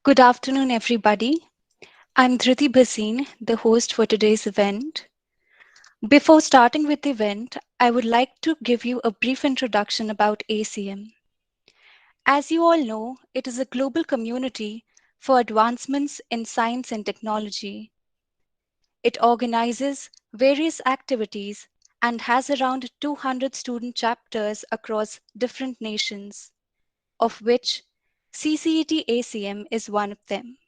Good afternoon, everybody. I'm Dhriti Bhasin, the host for today's event. Before starting with the event, I would like to give you a brief introduction about ACM. As you all know, it is a global community for advancements in science and technology. It organizes various activities and has around 200 student chapters across different nations, of which CCET ACM is one of them.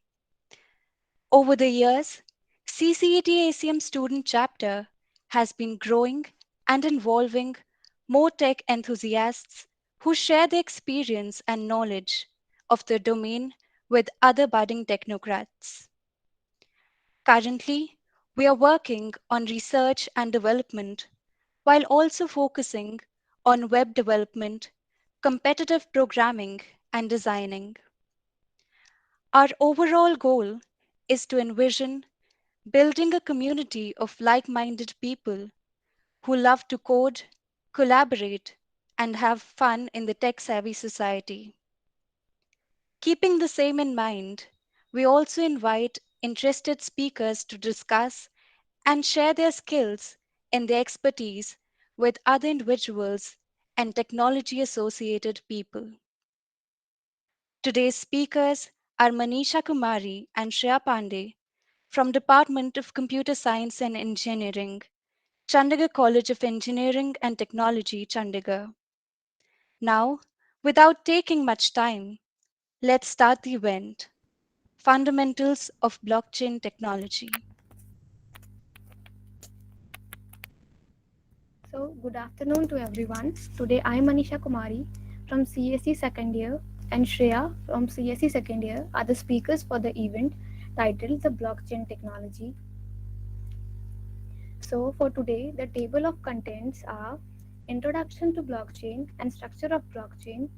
Over the years, CCET ACM student chapter has been growing and involving more tech enthusiasts who share their experience and knowledge of the domain with other budding technocrats. Currently, we are working on research and development while also focusing on web development, competitive programming, and designing. Our overall goal is to envision building a community of like minded people who love to code, collaborate, and have fun in the tech savvy society. Keeping the same in mind, we also invite interested speakers to discuss and share their skills and their expertise with other individuals and technology associated people. Today's speakers are Manisha Kumari and Shreya Pandey from Department of Computer Science and Engineering, Chandigarh College of Engineering and Technology, Chandigarh. Now, without taking much time, let's start the event. Fundamentals of Blockchain Technology. So, good afternoon to everyone. Today I am Manisha Kumari from CSE second year and Shreya from CSE second year are the speakers for the event titled The Blockchain Technology. So, for today, the table of contents are Introduction to Blockchain and Structure of Blockchain,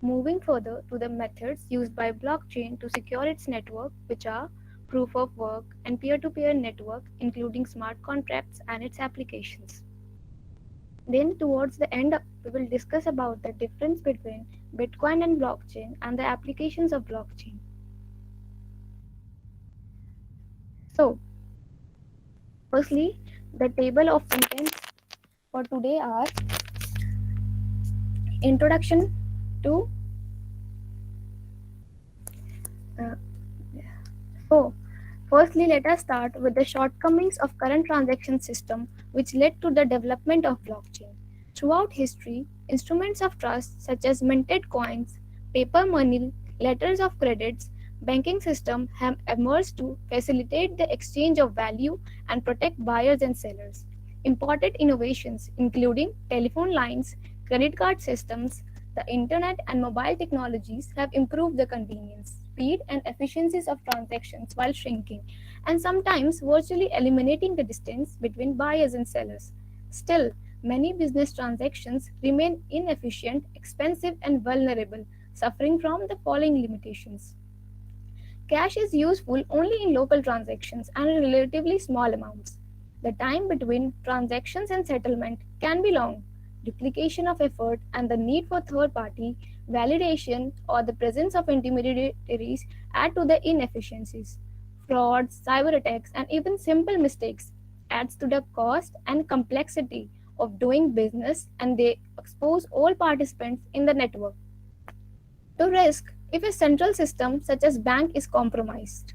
moving further to the methods used by blockchain to secure its network, which are proof of work and peer to peer network, including smart contracts and its applications. Then towards the end, we will discuss about the difference between Bitcoin and blockchain and the applications of blockchain. So, firstly, the table of contents for today are introduction to uh, so firstly let us start with the shortcomings of current transaction system which led to the development of blockchain. Throughout history, instruments of trust such as minted coins, paper money, letters of credits, banking system have emerged to facilitate the exchange of value and protect buyers and sellers. Important innovations including telephone lines, credit card systems, the internet and mobile technologies have improved the convenience, speed and efficiencies of transactions while shrinking and sometimes virtually eliminating the distance between buyers and sellers. Still, many business transactions remain inefficient, expensive, and vulnerable, suffering from the following limitations. Cash is useful only in local transactions and in relatively small amounts. The time between transactions and settlement can be long. Duplication of effort and the need for third party validation or the presence of intermediaries add to the inefficiencies. Frauds, cyber attacks, and even simple mistakes adds to the cost and complexity of doing business, and they expose all participants in the network to risk if a central system such as bank is compromised.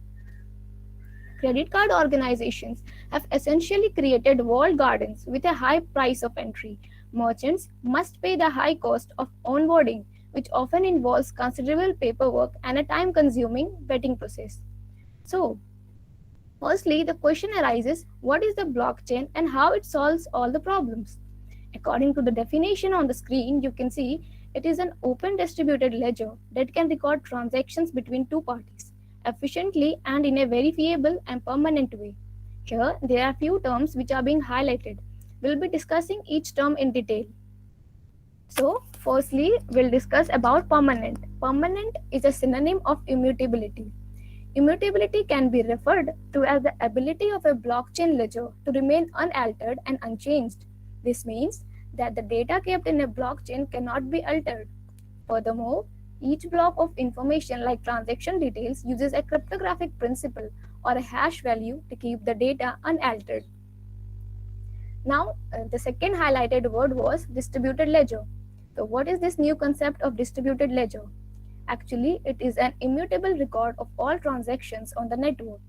Credit card organizations have essentially created walled gardens with a high price of entry. Merchants must pay the high cost of onboarding, which often involves considerable paperwork and a time consuming vetting process. So, firstly, the question arises, what is the blockchain and how it solves all the problems? According to the definition on the screen, you can see it is an open distributed ledger that can record transactions between two parties efficiently and in a verifiable and permanent way. Here, there are few terms which are being highlighted. We'll be discussing each term in detail. So, firstly, we'll discuss about permanent. Permanent is a synonym of immutability. Immutability can be referred to as the ability of a blockchain ledger to remain unaltered and unchanged. This means that the data kept in a blockchain cannot be altered. Furthermore, each block of information like transaction details uses a cryptographic principle or a hash value to keep the data unaltered. Now, the second highlighted word was distributed ledger. So, what is this new concept of distributed ledger? Actually, it is an immutable record of all transactions on the network,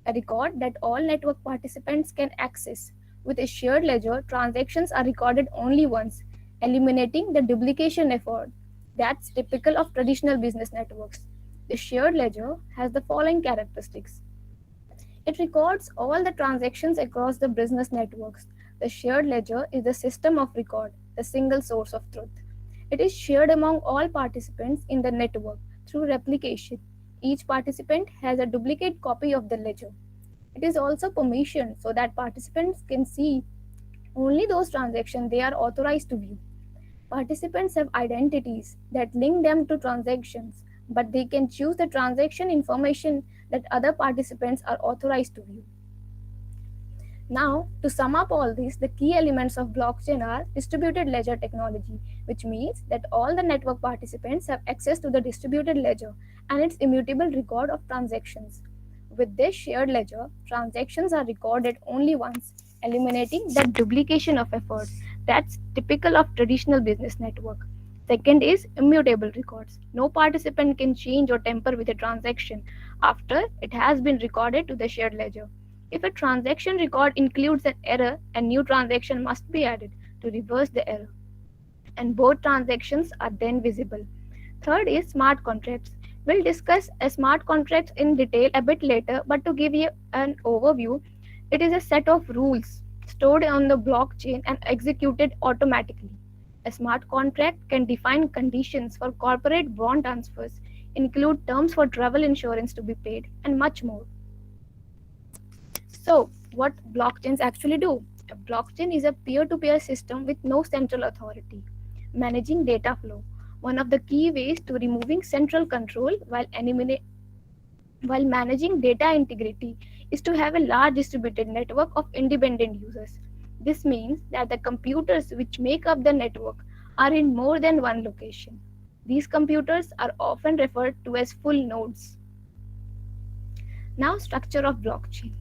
a record that all network participants can access. With a shared ledger, transactions are recorded only once, eliminating the duplication effort that's typical of traditional business networks. The shared ledger has the following characteristics. It records all the transactions across the business networks. The shared ledger is the system of record, the single source of truth. It is shared among all participants in the network through replication. Each participant has a duplicate copy of the ledger. It is also permissioned so that participants can see only those transactions they are authorized to view. Participants have identities that link them to transactions, but they can choose the transaction information that other participants are authorized to view. Now, to sum up all this, the key elements of blockchain are distributed ledger technology, which means that all the network participants have access to the distributed ledger and its immutable record of transactions. With this shared ledger, transactions are recorded only once, eliminating the duplication of effort that's typical of traditional business network. Second is immutable records. No participant can change or tamper with a transaction after it has been recorded to the shared ledger. If a transaction record includes an error, a new transaction must be added to reverse the error, and both transactions are then visible. Third is smart contracts. We'll discuss a smart contract in detail a bit later, but to give you an overview, it is a set of rules stored on the blockchain and executed automatically. A smart contract can define conditions for corporate bond transfers, include terms for travel insurance to be paid, and much more. So, what blockchains actually do? A blockchain is a peer to peer system with no central authority. Managing data flow. One of the key ways to removing central control while managing data integrity is to have a large distributed network of independent users. This means that the computers which make up the network are in more than one location. These computers are often referred to as full nodes. Now, structure of blockchain.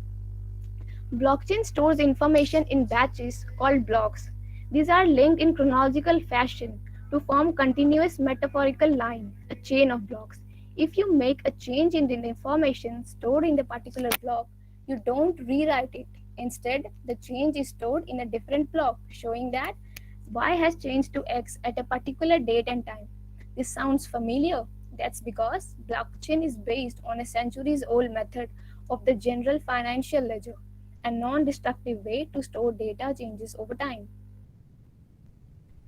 Blockchain stores information in batches called blocks. These are linked in chronological fashion to form continuous metaphorical line, a chain of blocks. If you make a change in the information stored in the particular block, you don't rewrite it. Instead, the change is stored in a different block, showing that Y has changed to X at a particular date and time. This sounds familiar. That's because blockchain is based on a centuries old method of the general financial ledger, a non-destructive way to store data changes over time.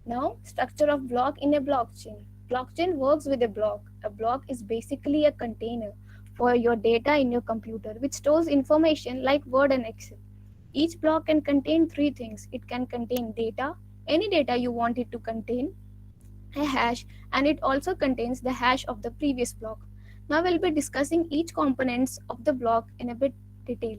Now, structure of block in a blockchain. Blockchain works with a block. A block is basically a container for your data in your computer, which stores information like Word and Excel. Each block can contain three things. It can contain data, any data you want it to contain, a hash, and it also contains the hash of the previous block. Now we'll be discussing each components of the block in a bit detail.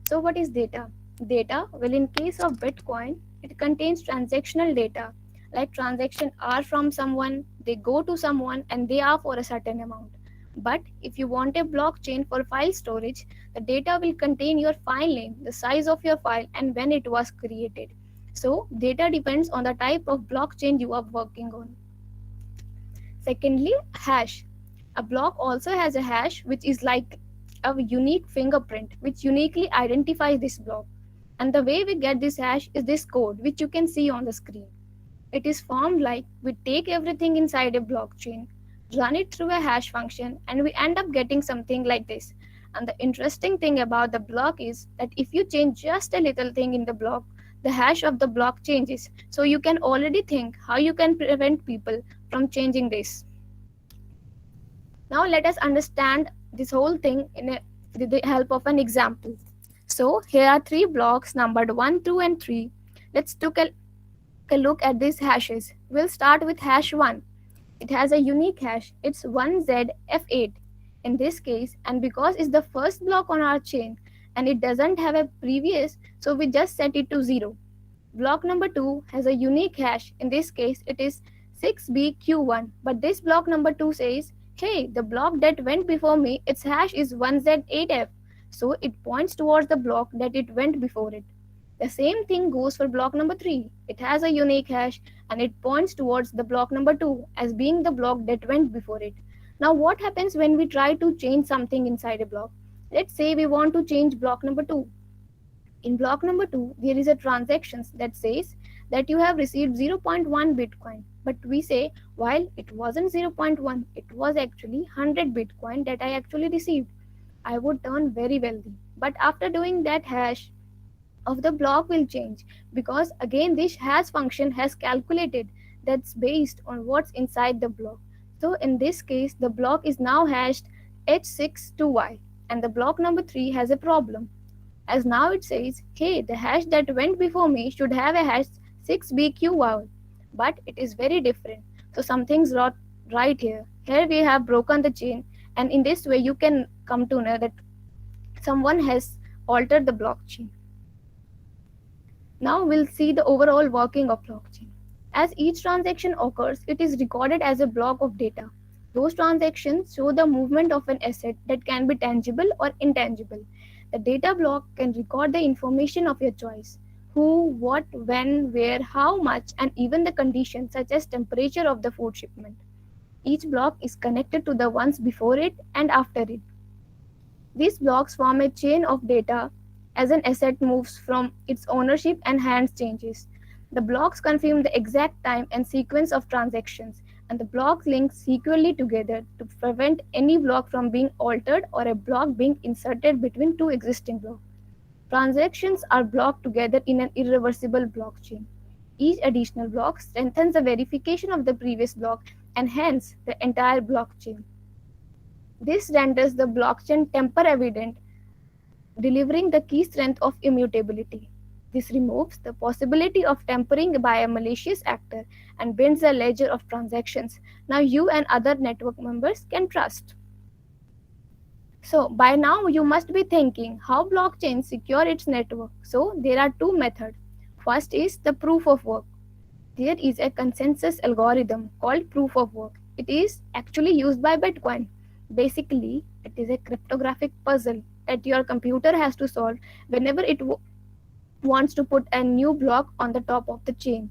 So what is data? Data, well, in case of Bitcoin, it contains transactional data, like transaction are from someone, they go to someone, and they are for a certain amount. But if you want a blockchain for file storage, the data will contain your file name, the size of your file, and when it was created. So, data depends on the type of blockchain you are working on. Secondly, hash. A block also has a hash, which is like a unique fingerprint which uniquely identifies this block. And the way we get this hash is this code, which you can see on the screen. It is formed like we take everything inside a blockchain, run it through a hash function, and we end up getting something like this. And the interesting thing about the block is that if you change just a little thing in the block, the hash of the block changes. So you can already think how you can prevent people from changing this. Now let us understand this whole thing with the help of an example. So here are three blocks numbered 1, 2 and 3. Let's take a look at these hashes. We'll start with hash 1. It has a unique hash. It's 1ZF8 in this case, and because it's the first block on our chain and it doesn't have a previous, so we just set it to 0. Block number 2 has a unique hash. In this case, it is 6BQ1. But this block number 2 says, hey, the block that went before me, its hash is 1Z8F. So it points towards the block that it went before it. The same thing goes for block number 3. It has a unique hash and it points towards the block number 2 as being the block that went before it. Now what happens when we try to change something inside a block? Let's say we want to change block number 2. In block number 2, there is a transaction that says that you have received 0.1 Bitcoin. But we say, while it wasn't 0.1, it was actually 100 Bitcoin that I actually received. I would turn very wealthy. But after doing that, hash of the block will change because again this hash function has calculated that's based on what's inside the block. So in this case, the block is now hashed h62y and the block number 3 has a problem, as now it says, hey, the hash that went before me should have a hash 6BQY, but it is very different. So something's not right here. Here we have broken the chain, and in this way you can come to know that someone has altered the blockchain. Now we'll see the overall working of blockchain. As each transaction occurs, it is recorded as a block of data. Those transactions show the movement of an asset that can be tangible or intangible. The data block can record the information of your choice: who, what, when, where, how much, and even the conditions such as temperature of the food shipment. Each block is connected to the ones before it and after it. These blocks form a chain of data as an asset moves from its ownership and hands changes. The blocks confirm the exact time and sequence of transactions, and the blocks link securely together to prevent any block from being altered or a block being inserted between two existing blocks. Transactions are blocked together in an irreversible blockchain. Each additional block strengthens the verification of the previous block and hence the entire blockchain. This renders the blockchain tamper evident, delivering the key strength of immutability. This removes the possibility of tampering by a malicious actor and builds a ledger of transactions now you and other network members can trust. So by now you must be thinking how blockchains secure its network. So there are two methods. First is the proof of work. There is a consensus algorithm called proof of work. It is actually used by Bitcoin. Basically, it is a cryptographic puzzle that your computer has to solve whenever it wants to put a new block on the top of the chain.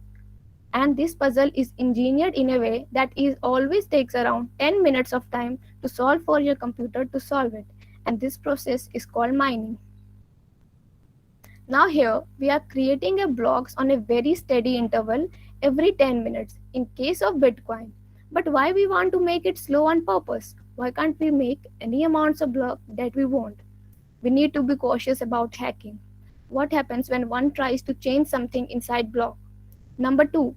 And this puzzle is engineered in a way that it always takes around 10 minutes of time to solve for your computer to solve it. And this process is called mining. Now here we are creating a blocks on a very steady interval every 10 minutes in case of Bitcoin. But why we want to make it slow on purpose? Why can't we make any amounts of block that we want? We need to be cautious about hacking. What happens when one tries to change something inside block? Number 2.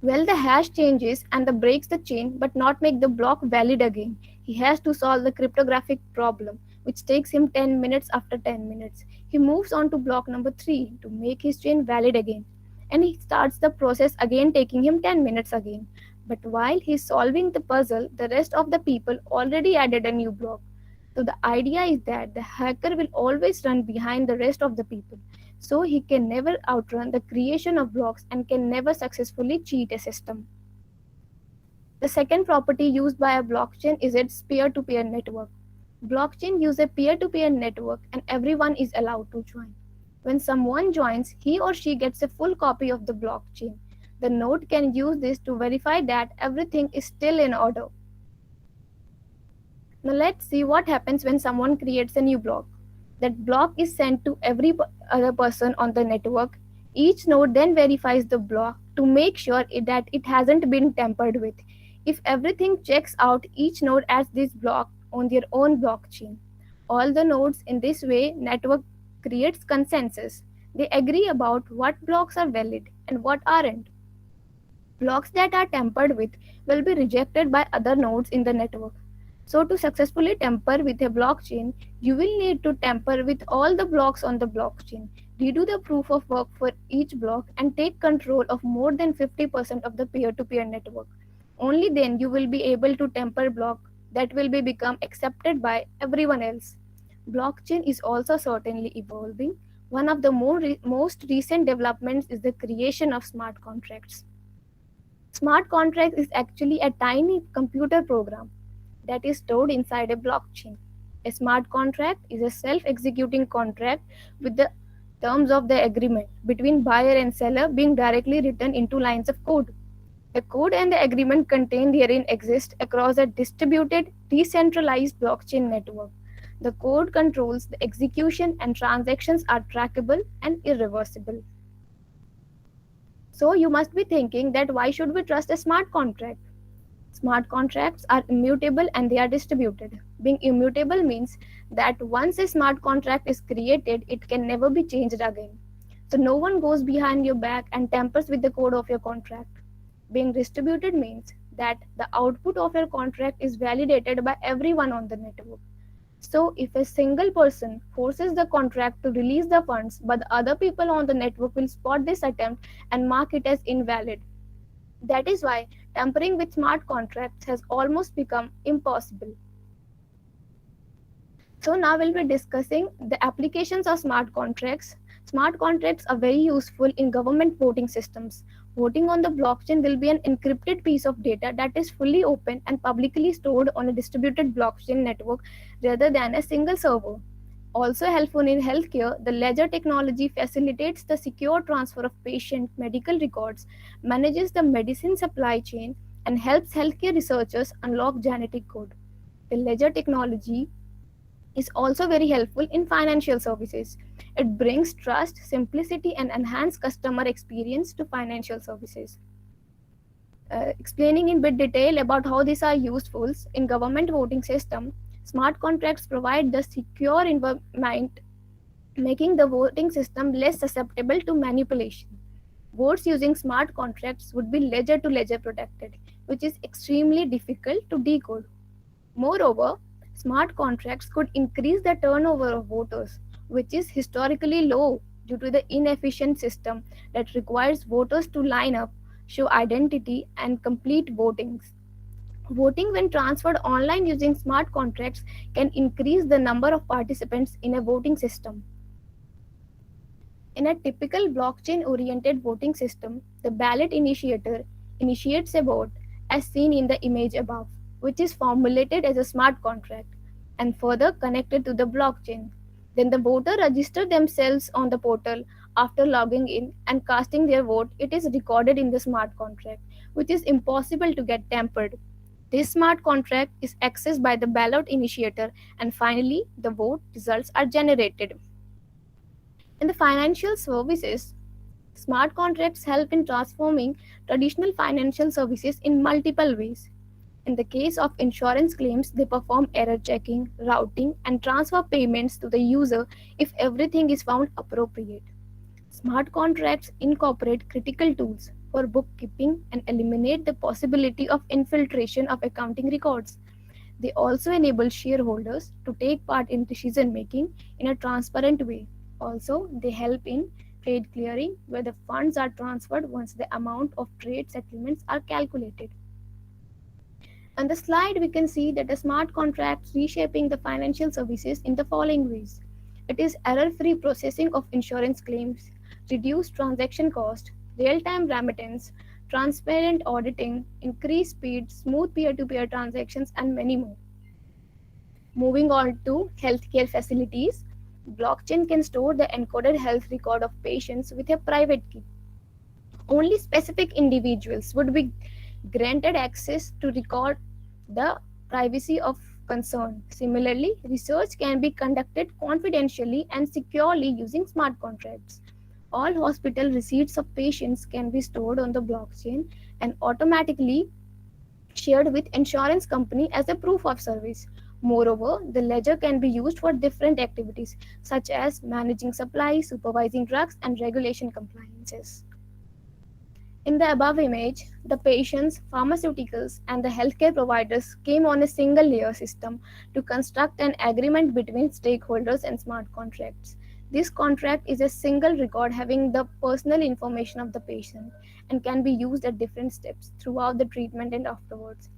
Well, the hash changes and the breaks the chain but not make the block valid again. He has to solve the cryptographic problem, which takes him 10 minutes. After 10 minutes, he moves on to block number 3 to make his chain valid again. And he starts the process again, taking him 10 minutes again. But while he's solving the puzzle, the rest of the people already added a new block. So the idea is that the hacker will always run behind the rest of the people. So he can never outrun the creation of blocks and can never successfully cheat a system. The second property used by a blockchain is its peer-to-peer network. Blockchain use a peer-to-peer network and everyone is allowed to join. When someone joins, he or she gets a full copy of the blockchain. The node can use this to verify that everything is still in order. Now let's see what happens when someone creates a new block. That block is sent to every other person on the network. Each node then verifies the block to make sure that it hasn't been tampered with. If everything checks out, each node adds this block on their own blockchain. All the nodes in this way network creates consensus. They agree about what blocks are valid and what aren't. Blocks that are tampered with will be rejected by other nodes in the network. So, to successfully tamper with a blockchain, you will need to tamper with all the blocks on the blockchain, redo the proof of work for each block, and take control of more than 50% of the peer to peer network. Only then you will be able to tamper block that will be become accepted by everyone else. Blockchain is also certainly evolving. One of the most recent developments is the creation of smart contracts. Smart contract is actually a tiny computer program that is stored inside a blockchain. A smart contract is a self-executing contract with the terms of the agreement between buyer and seller being directly written into lines of code. The code and the agreement contained herein exist across a distributed, decentralized blockchain network. The code controls the execution and transactions are trackable and irreversible. So you must be thinking that why should we trust a smart contract? Smart contracts are immutable and they are distributed. Being immutable means that once a smart contract is created, it can never be changed again. So no one goes behind your back and tampers with the code of your contract. Being distributed means that the output of your contract is validated by everyone on the network. So if a single person forces the contract to release the funds, but the other people on the network will spot this attempt and mark it as invalid. That is why tampering with smart contracts has almost become impossible. So now we'll be discussing the applications of smart contracts. Smart contracts are very useful in government voting systems. Voting on the blockchain will be an encrypted piece of data that is fully open and publicly stored on a distributed blockchain network rather than a single server. Also helpful in healthcare, the ledger technology facilitates the secure transfer of patient medical records, manages the medicine supply chain, and helps healthcare researchers unlock genetic code. The ledger technology is also very helpful in financial services. It brings trust, simplicity, and enhanced customer experience to financial services. Explaining in bit detail about how these are useful in government voting system, smart contracts provide the secure environment, making the voting system less susceptible to manipulation. Votes using smart contracts would be ledger to ledger protected, which is extremely difficult to decode. Moreover, smart contracts could increase the turnover of voters, which is historically low due to the inefficient system that requires voters to line up, show identity, and complete votings. Voting, when transferred online using smart contracts, can increase the number of participants in a voting system. In a typical blockchain oriented voting system, the ballot initiator initiates a vote as seen in the image above, which is formulated as a smart contract and further connected to the blockchain. Then the voter registers themselves on the portal after logging in and casting their vote. It is recorded in the smart contract, which is impossible to get tampered. This smart contract is accessed by the ballot initiator, and finally, the vote results are generated. In the financial services, smart contracts help in transforming traditional financial services in multiple ways. In the case of insurance claims, they perform error checking, routing, and transfer payments to the user if everything is found appropriate. Smart contracts incorporate critical tools for bookkeeping and eliminate the possibility of infiltration of accounting records. They also enable shareholders to take part in decision making in a transparent way. Also, they help in trade clearing where the funds are transferred once the amount of trade settlements are calculated. On the slide, we can see that the smart contracts reshaping the financial services in the following ways. It is error-free processing of insurance claims, reduced transaction cost, real-time remittance, transparent auditing, increased speed, smooth peer to peer transactions, and many more. Moving on to healthcare facilities, blockchain can store the encoded health record of patients with a private key. Only specific individuals would be granted access to record the privacy of concern. Similarly, research can be conducted confidentially and securely using smart contracts. All hospital receipts of patients can be stored on the blockchain and automatically shared with insurance company as a proof of service. Moreover, the ledger can be used for different activities such as managing supply, supervising drugs, and regulation compliances. In the above image, the patients, pharmaceuticals, and the healthcare providers came on a single layer system to construct an agreement between stakeholders and smart contracts. This contract is a single record having the personal information of the patient and can be used at different steps throughout the treatment and afterwards.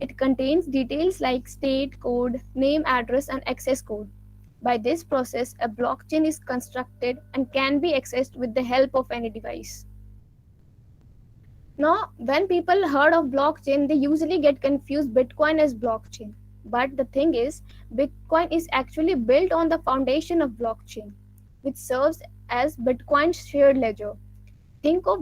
It contains details like state code, name, address, and access code. By this process, a blockchain is constructed and can be accessed with the help of any device. Now, when people heard of blockchain, they usually get confused Bitcoin as blockchain. But the thing is, Bitcoin is actually built on the foundation of blockchain, which serves as Bitcoin's shared ledger. Think of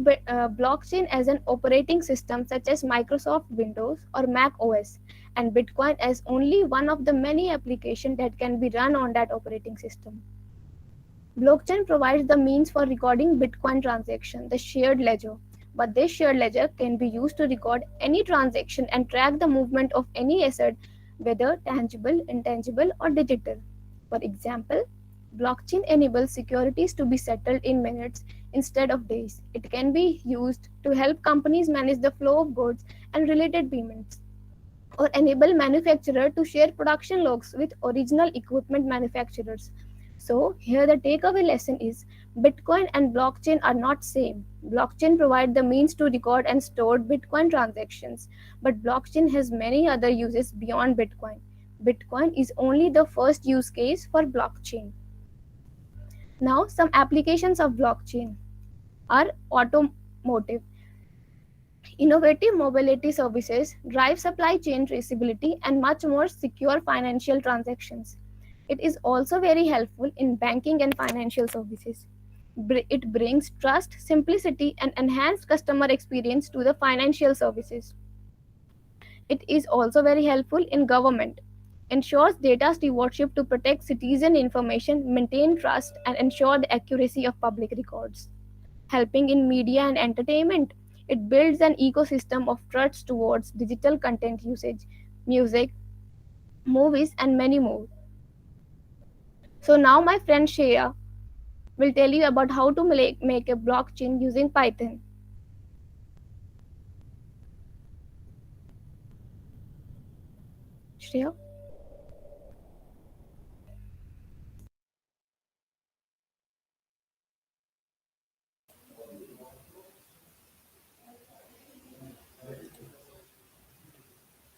blockchain as an operating system such as Microsoft Windows or Mac OS, and Bitcoin as only one of the many applications that can be run on that operating system. Blockchain provides the means for recording Bitcoin transaction, the shared ledger. But this shared ledger can be used to record any transaction and track the movement of any asset, whether tangible, intangible, or digital. For example, blockchain enables securities to be settled in minutes instead of days. It can be used to help companies manage the flow of goods and related payments, or enable manufacturer to share production logs with original equipment manufacturers. So here the takeaway lesson is Bitcoin and blockchain are not same. Blockchain provide the means to record and store Bitcoin transactions, but blockchain has many other uses beyond Bitcoin. Bitcoin is only the first use case for blockchain. Now some applications of blockchain are automotive. Innovative mobility services drive supply chain traceability and much more secure financial transactions. It is also very helpful in banking and financial services. It brings trust, simplicity, and enhanced customer experience to the financial services. It is also very helpful in government. Ensures data stewardship to protect citizen information, maintain trust, and ensure the accuracy of public records. Helping in media and entertainment. It builds an ecosystem of trust towards digital content usage, music, movies, and many more. So now my friend Shreya will tell you about how to make a blockchain using Python. Shreya?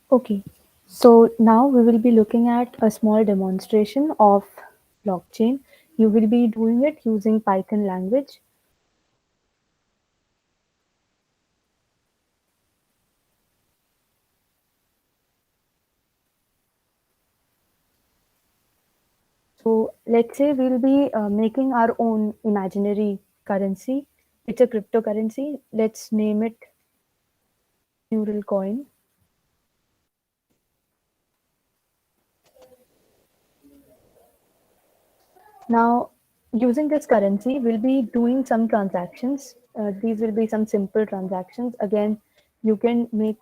Okay, so now we will be looking at a small demonstration of blockchain. You will be doing it using Python language. So let's say we'll be making our own imaginary currency. It's a cryptocurrency. Let's name it Neural Coin. Now, using this currency, we'll be doing some transactions. These will be some simple transactions. Again, you can make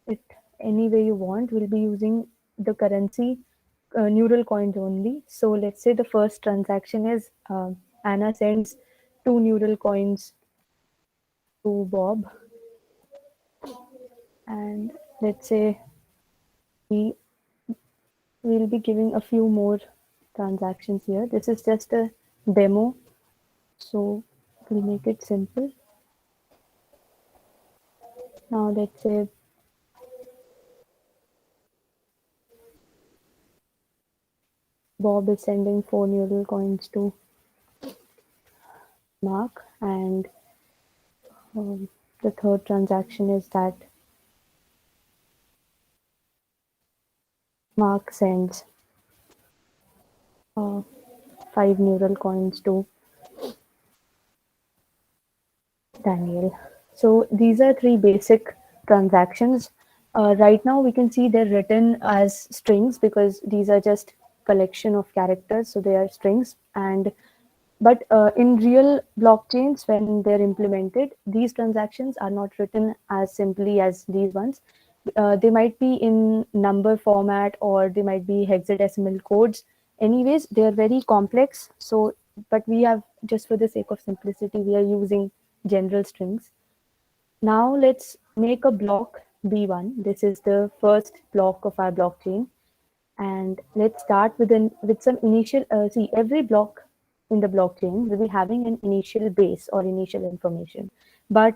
it any way you want. We'll be using the currency neural coins only. So let's say the first transaction is Anna sends two neural coins to Bob, and let's say we will be giving a few more transactions here. This is just a demo, so we'll make it simple. Now let's say Bob is sending four neural coins to Mark, and The third transaction is that Mark sends 5 neural coins to Daniel. So these are three basic transactions. Right now we can see they're written as strings because these are just collection of characters, so they are strings. And but in real blockchains, when they're implemented, these transactions are not written as simply as these ones. They might be in number format or they might be hexadecimal codes. Anyways, they are very complex. So, but we have, just for the sake of simplicity, we are using general strings. Now let's make a block B1. This is the first block of our blockchain. And let's start with some initial, see, every block in the blockchain will be having an initial base or initial information. But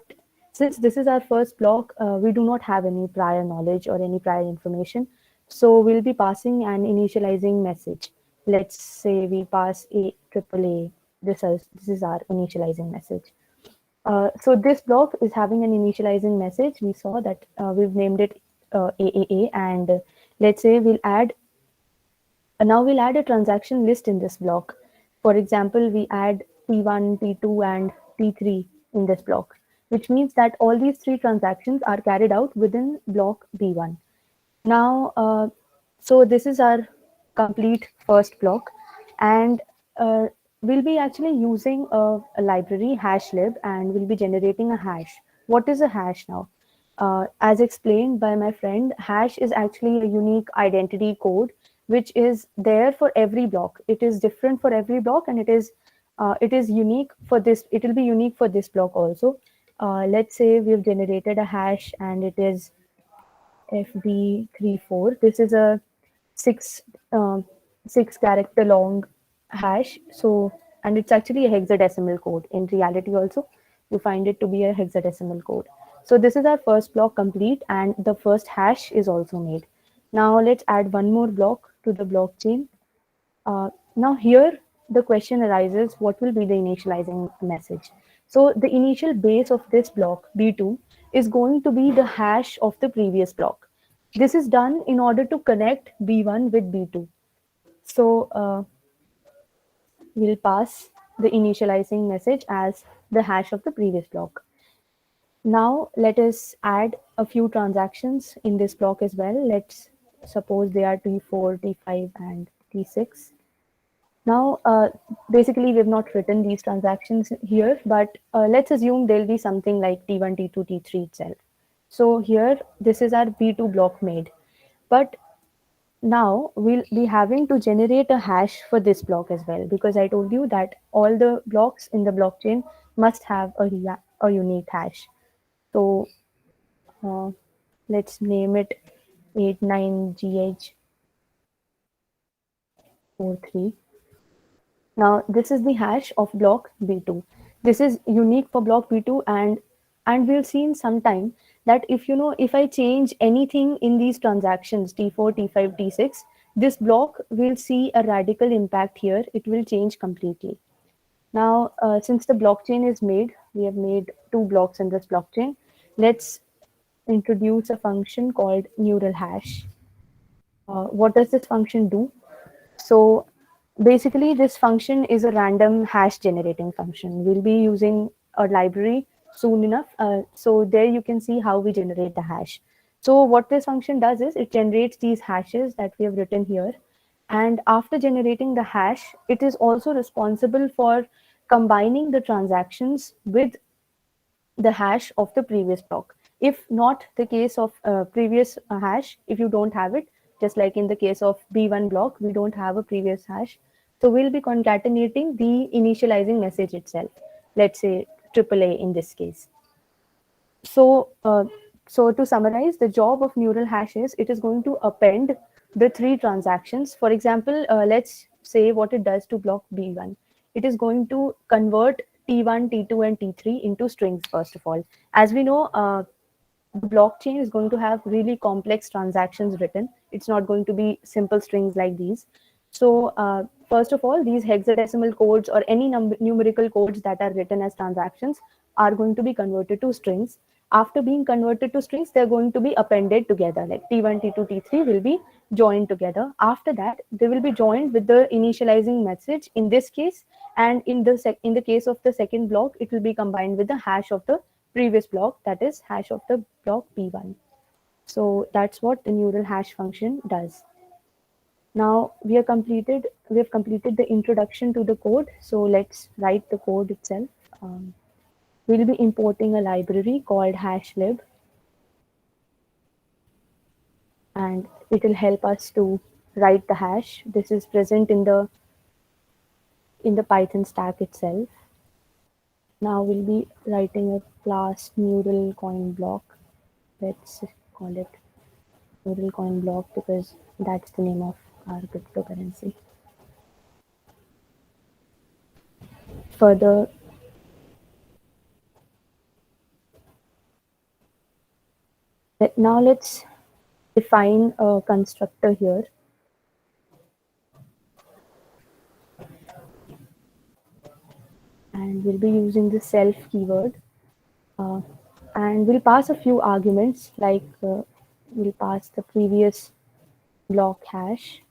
since this is our first block, we do not have any prior knowledge or any prior information. So we'll be passing an initializing message. Let's say we pass a triple A. This is our initializing message. So this block is having an initializing message. We saw that we've named it AAA, and let's say now we'll add a transaction list in this block. For example, we add T1, T2, and T3 in this block, which means that all these three transactions are carried out within block B1. Now, so this is our complete first block, and we'll be actually using a library hashlib, and we'll be generating a hash. What is a hash now? As explained by my friend, hash is actually a unique identity code which is there for every block. It is different for every block, and it is unique for this. It will be unique for this block also. Let's say we've generated a hash, and it is FB34. This is a six um, 6 character long hash. So, and it's actually a hexadecimal code. In reality, also, you find it to be a hexadecimal code. So this is our first block complete, and the first hash is also made. Now let's add one more block to the blockchain. Now here the question arises, what will be the initializing message? So the initial base of this block B2 is going to be the hash of the previous block. This is done in order to connect B1 with B2. So we'll pass the initializing message as the hash of the previous block. Now let us add a few transactions in this block as well. Let's suppose they are T4, T5, and T6. Now, basically, we have not written these transactions here, but let's assume there'll be something like T1, T2, T3 itself. So here, this is our B2 block made. But now we'll be having to generate a hash for this block as well, because I told you that all the blocks in the blockchain must have a unique hash. So uh, let's name it 89GH43. Now this is the hash of block B2. This is unique for block B2, and we'll see in some time that if I change anything in these transactions T4, T5, T6, this block will see a radical impact here. It will change completely. Now, since the blockchain is made, we have made 2 blocks in this blockchain. Let's introduce a function called neural hash. What does this function do? So basically, this function is a random hash generating function. We'll be using a library soon enough. So there you can see how we generate the hash. So what this function does is it generates these hashes that we have written here. And after generating the hash, it is also responsible for combining the transactions with the hash of the previous block. If not the case of previous hash, if you don't have it, just like in the case of B1 block, we don't have a previous hash. So we'll be concatenating the initializing message itself. Let's say AAA in this case. So, so to summarize, the job of neural hash is it is going to append the 3 transactions. For example, let's say what it does to block B1. It is going to convert T1, T2, and T3 into strings, first of all. As we know, the blockchain is going to have really complex transactions written. It's not going to be simple strings like these. So first of all, these hexadecimal codes or any numerical codes that are written as transactions are going to be converted to strings. After being converted to strings, they're going to be appended together, like T1, T2, T3 will be joined together. After that, they will be joined with the initializing message in this case, and in the case of the second block, it will be combined with the hash of the previous block, that is hash of the block P1. So that's what the neural hash function does. Now we have completed the introduction to the code. So let's write the code itself. We'll be importing a library called hashlib, and it will help us to write the hash. This is present in the Python stack itself. Now we'll be writing a class neural coin block. Let's call it neural coin block because that's the name of our cryptocurrency. Further, now let's define a constructor here, and we'll be using the self keyword, uh, and we'll pass a few arguments like we'll pass the previous block hash.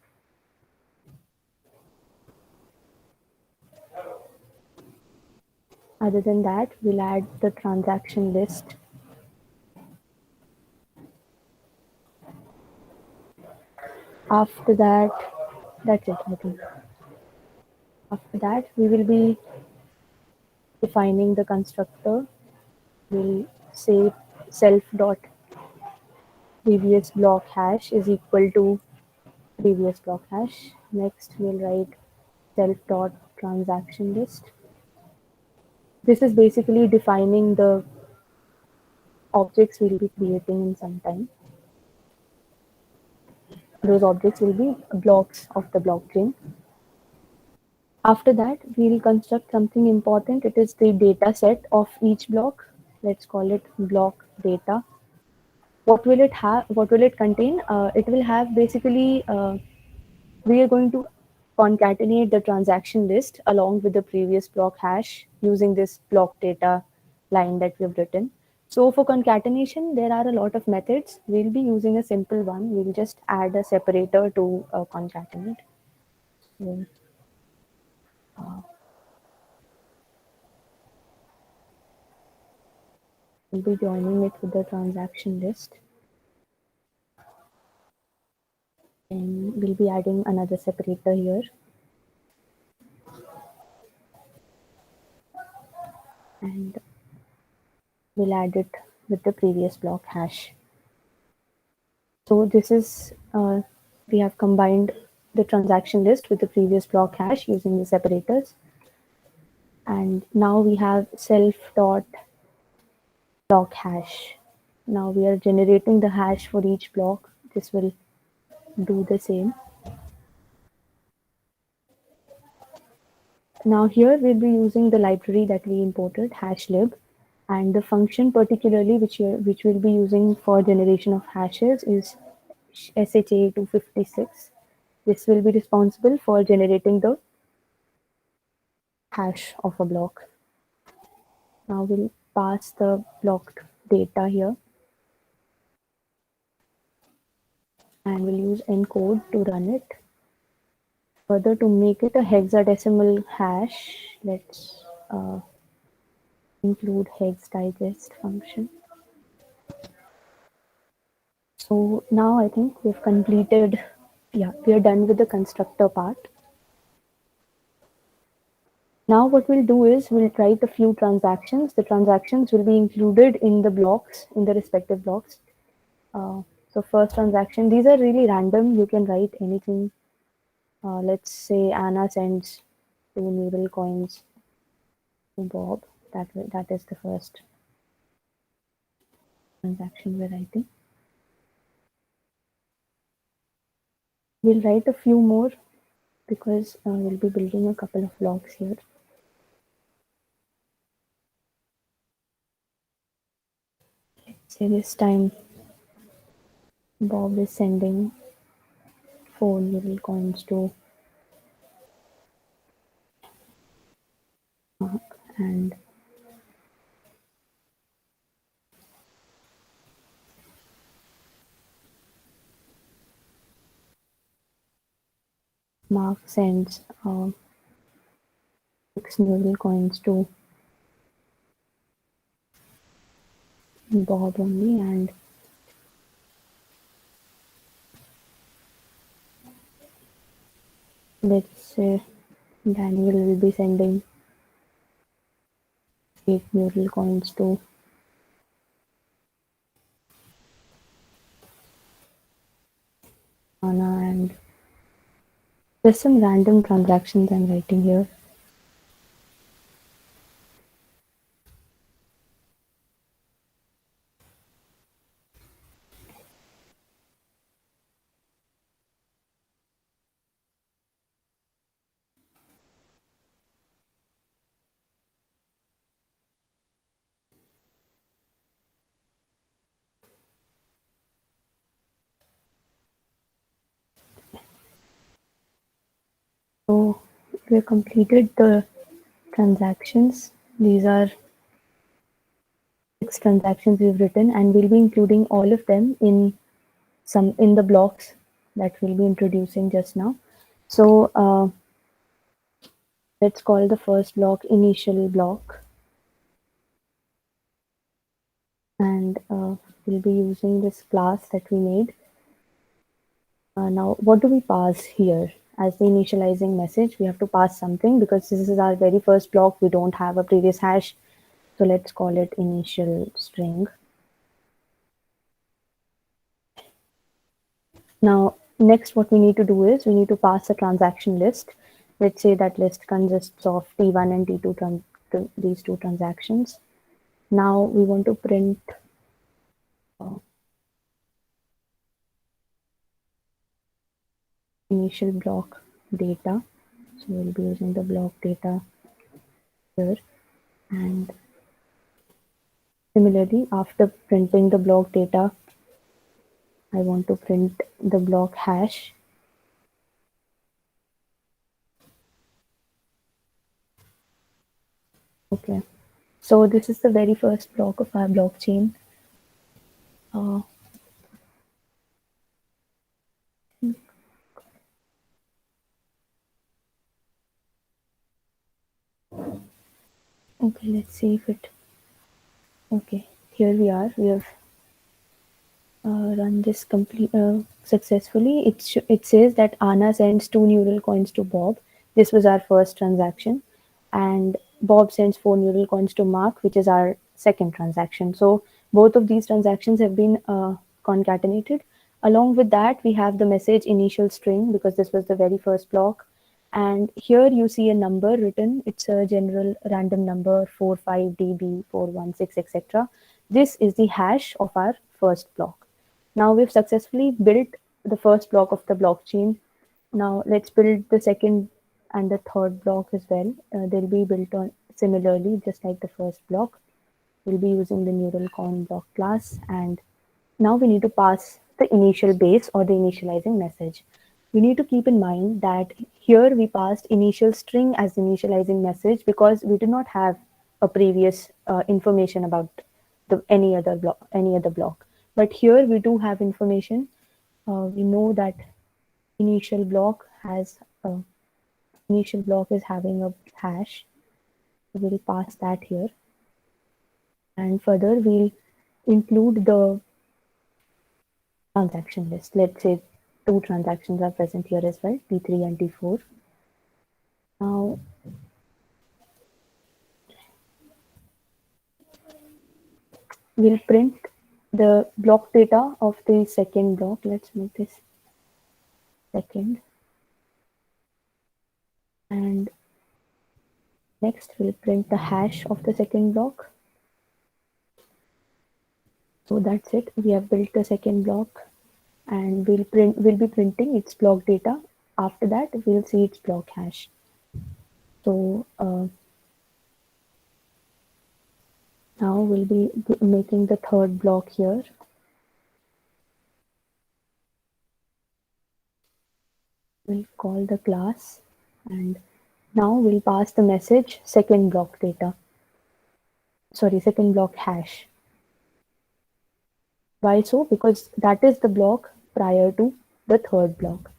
Other than that, we'll add the transaction list. After that, that's it, I think. After that, we will be defining the constructor. We'll say self dot previous block hash is equal to previous block hash. Next, we'll write self dot transaction list. This is basically defining the objects we'll be creating in some time. Those objects will be blocks of the blockchain. After that, we'll construct something important. It is the data set of each block. Let's call it block data. What will it have? What will it contain? It will have basically, we are going to concatenate the transaction list along with the previous block hash using this block data line that we've written. So for concatenation, there are a lot of methods. We'll be using a simple one. We'll just add a separator to concatenate. So, we'll be joining it with the transaction list. And we'll be adding another separator here. And we'll add it with the previous block hash. So this is, we have combined the transaction list with the previous block hash using the separators. And now we have self dot block hash. Now we are generating the hash for each block. This will do the same. Now here we'll be using the library that we imported, hashlib, and the function particularly which we'll be using for generation of hashes is SHA-256. This will be responsible for generating the hash of a block. Now we'll pass the block data here, and we'll use encode to run it. Further, to make it a hexadecimal hash, let's include hex digest function. So now I think we've completed, yeah, we are done with the constructor part. Now what we'll do is we'll write a few transactions. The transactions will be included in the blocks, in the respective blocks. So first transaction, these are really random. You can write anything. Let's say Anna sends 2 neural coins to Bob. That is the first transaction we're writing. We'll write a few more because we'll be building a couple of blocks here. Let's say this time Bob is sending 4 neural coins to Mark, and Mark sends 6 neural coins to Bob only, and let's say Daniel will be sending 8 neural coins to Anna, and there's some random transactions I'm writing here. So we have completed the transactions. These are 6 transactions we've written, and we'll be including all of them in the blocks that we'll be introducing just now. So let's call the first block initial block, and we'll be using this class that we made. Now, what do we pass here? As the initializing message, we have to pass something because this is our very first block. We don't have a previous hash. So let's call it initial string. Now, next what we need to do is we need to pass a transaction list. Let's say that list consists of T1 and T2, these two transactions. Now we want to print initial block data. So we'll be using the block data here. And similarly, after printing the block data, I want to print the block hash. Okay, so this is the very first block of our blockchain. Okay, let's see if it. Okay, here we are. We have run this successfully. It says that Anna sends 2 neural coins to Bob. This was our first transaction, and Bob sends 4 neural coins to Mark, which is our second transaction. So both of these transactions have been concatenated. Along with that, we have the message initial string because this was the very first block. And here you see a number written. It's a general random number 45DB 416, etc. This is the hash of our first block. Now we've successfully built the first block of the blockchain. Now let's build the second and the third block as well. They'll be built on similarly, just like the first block. We'll be using the neural coin block class, and now we need to pass the initial base or the initializing message. We need to keep in mind that here we passed initial string as the initializing message because we do not have a previous information about any other block. But here we do have information. We know that initial block has initial block is having a hash. So we'll pass that here, and further we'll include the transaction list. Let's say 2 transactions are present here as well, T3 and T4. Now, we'll print the block data of the second block. Let's make this second. And next, we'll print the hash of the second block. So that's it. We have built the second block, and we'll be printing its block data. After that, we'll see its block hash. So now we'll be making the third block here. We'll call the class, and now we'll pass the message second block data. Sorry, second block hash. Why so? Because that is the block prior to the third block.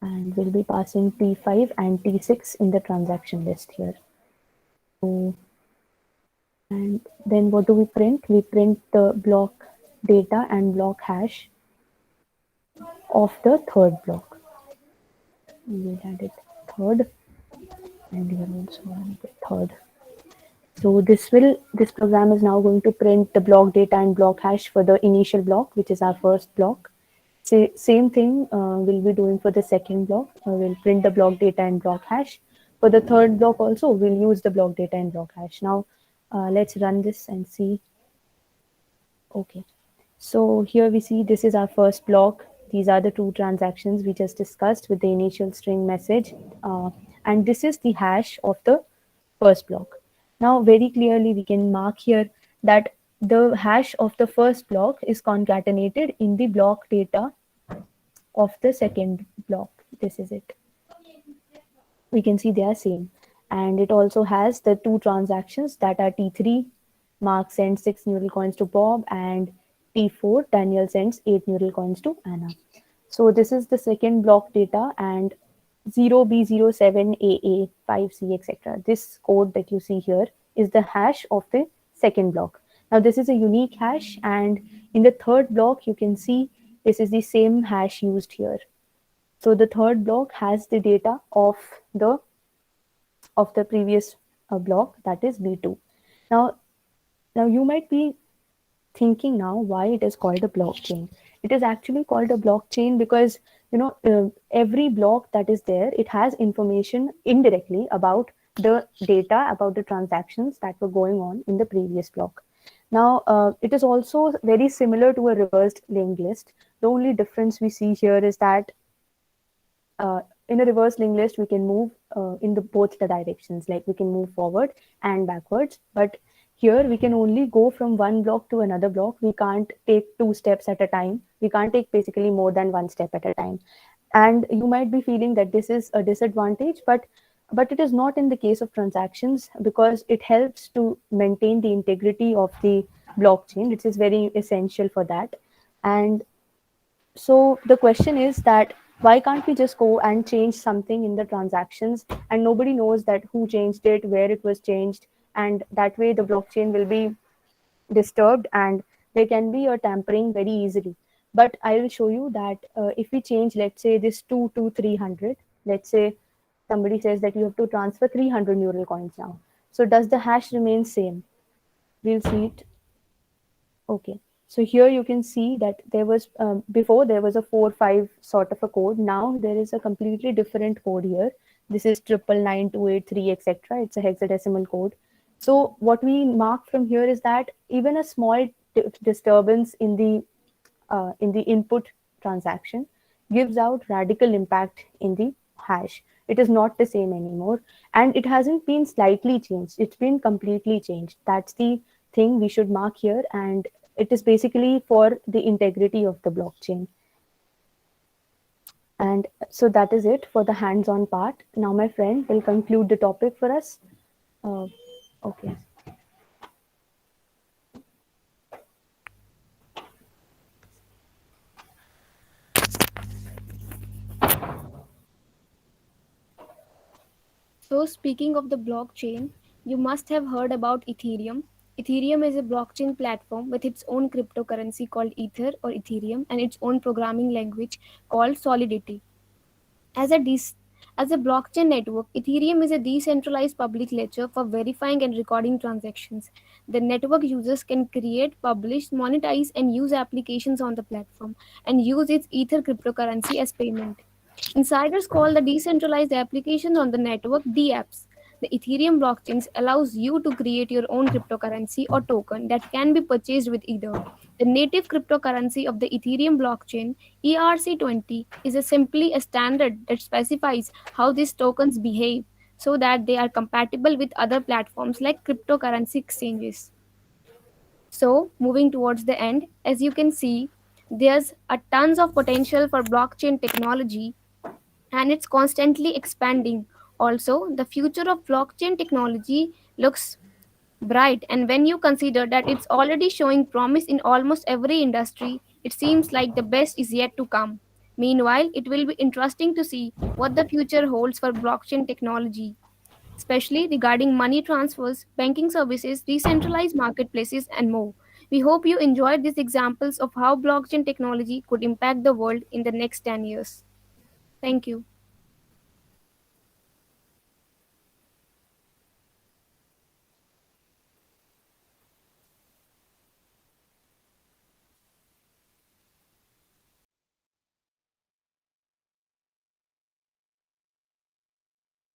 and we'll be passing T5 and T6 in the transaction list here. So, and then what do we print? We print the block data and block hash of the third block. We'll add it third, and here also add it third. So this program is now going to print the block data and block hash for the initial block, which is our first block. Same thing we'll be doing for the second block. We'll print the block data and block hash. For the third block also, we'll use the block data and block hash. Now let's run this and see. Okay. So here we see this is our first block. These are the two transactions we just discussed with the initial string message. And this is the hash of the first block. Now, very clearly, we can mark here that the hash of the first block is concatenated in the block data of the second block. This is it. We can see they are same. And it also has the two transactions that are T3, Mark sends 6 neural coins to Bob, and T4, Daniel sends 8 neural coins to Anna. So this is the second block data, and 0B07AA5C, etc. This code that you see here is the hash of the second block. Now this is a unique hash, and in the third block you can see this is the same hash used here. So the third block has the data of the previous block, that is B2. Now you might be thinking now why it is called a blockchain. It is actually called a blockchain because every block that is there, it has information indirectly about the data, about the transactions that were going on in the previous block. Now it is also very similar to a reversed linked list. The only difference we see here is that in a reverse linked list we can move in both the directions, like we can move forward and backwards, but here we can only go from one block to another block. We can't take two steps at a time. We can't take basically more than one step at a time. And you might be feeling that this is a disadvantage, but it is not in the case of transactions, because it helps to maintain the integrity of the blockchain. It is very essential for that. And so the question is that why can't we just go and change something in the transactions and nobody knows that who changed it, where it was changed, and that way the blockchain will be disturbed and there can be a tampering very easily. But I will show you that if we change, let's say this 2 to 300, let's say somebody says that you have to transfer 300 neural coins now. So does the hash remain same? We'll see it. Okay. So here you can see that there was before there was a 4-5 sort of a code. Now there is a completely different code here. This is 9999283, etc. It's a hexadecimal code. So what we mark from here is that even a small disturbance in the input transaction gives out radical impact in the hash. It is not the same anymore, and it hasn't been slightly changed. It's been completely changed. That's the thing we should mark here, and it is basically for the integrity of the blockchain. And so that is it for the hands-on part. Now my friend will conclude the topic for us. Okay. So, speaking of the blockchain, you must have heard about Ethereum. Ethereum is a blockchain platform with its own cryptocurrency called Ether or Ethereum and its own programming language called Solidity. As a as a blockchain network, Ethereum is a decentralized public ledger for verifying and recording transactions. The network users can create, publish, monetize, and use applications on the platform and use its Ether cryptocurrency as payment. Insiders call the decentralized applications on the network dApps. The Ethereum blockchain allows you to create your own cryptocurrency or token that can be purchased with Ether. The native cryptocurrency of the Ethereum blockchain, ERC20, is simply a standard that specifies how these tokens behave so that they are compatible with other platforms like cryptocurrency exchanges. So, moving towards the end, as you can see, there's a tons of potential for blockchain technology and it's constantly expanding. Also, the future of blockchain technology looks bright, and when you consider that it's already showing promise in almost every industry, it seems like the best is yet to come. Meanwhile, it will be interesting to see what the future holds for blockchain technology, especially regarding money transfers, banking services, decentralized marketplaces, and more. We hope you enjoyed these examples of how blockchain technology could impact the world in the next 10 years. Thank you.